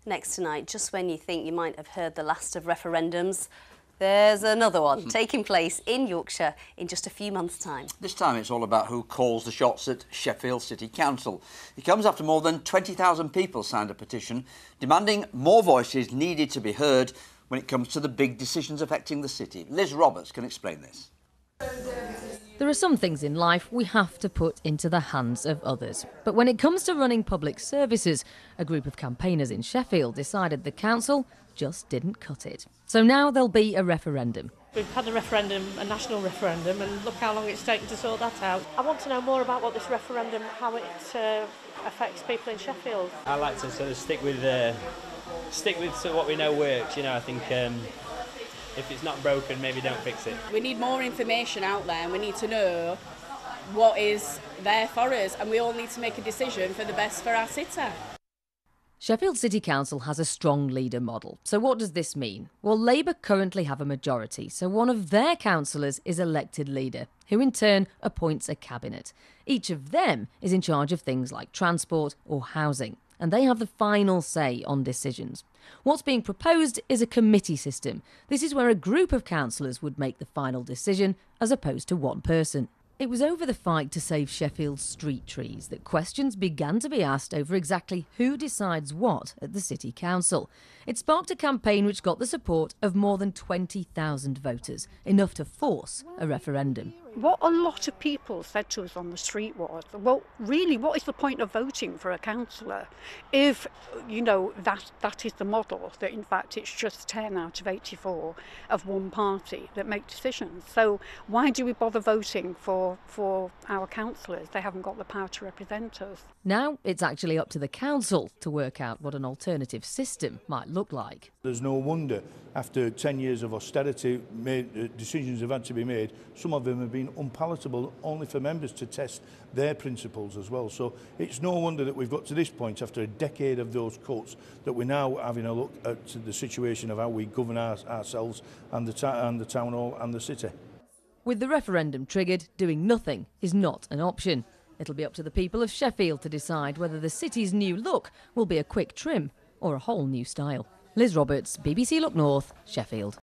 Next tonight, just when you think you might have heard the last of referendums, there's another one taking place in Yorkshire in just a few months' time. This time it's all about who calls the shots at Sheffield City Council. It comes after more than 20,000 people signed a petition demanding more voices needed to be heard when it comes to the big decisions affecting the city. Liz Roberts can explain this. There are some things in life we have to put into the hands of others. But when it comes to running public services, a group of campaigners in Sheffield decided the council just didn't cut it. So now there'll be a referendum. We've had a referendum, a national referendum, and look how long it's taken to sort that out. I want to know more about what this referendum, how it affects people in Sheffield. I like to sort of stick with what we know works. You know, I think if it's not broken, maybe don't fix it. We need more information out there, and we need to know what is there for us, and we all need to make a decision for the best for our city. Sheffield City Council has a strong leader model. So what does this mean? Well, Labour currently have a majority, so one of their councillors is elected leader, who in turn appoints a cabinet. Each of them is in charge of things like transport or housing, and they have the final say on decisions. What's being proposed is a committee system. This is where a group of councillors would make the final decision, as opposed to one person. It was over the fight to save Sheffield's street trees that questions began to be asked over exactly who decides what at the City Council. It sparked a campaign which got the support of more than 20,000 voters, enough to force a referendum. What a lot of people said to us on the street was, well, really, what is the point of voting for a councillor if, you know, that is the model, that in fact it's just 10 out of 84 of one party that make decisions. So why do we bother voting for our councillors? They haven't got the power to represent us. Now it's actually up to the council to work out what an alternative system might look like. There's no wonder, after 10 years of austerity, decisions have had to be made. Some of them have been unpalatable only for members to test their principles as well. So it's no wonder that we've got to this point, after a decade of those cuts, that we're now having a look at the situation of how we govern ourselves and the town hall and the city. With the referendum triggered, doing nothing is not an option. It'll be up to the people of Sheffield to decide whether the city's new look will be a quick trim or a whole new style. Liz Roberts, BBC Look North, Sheffield.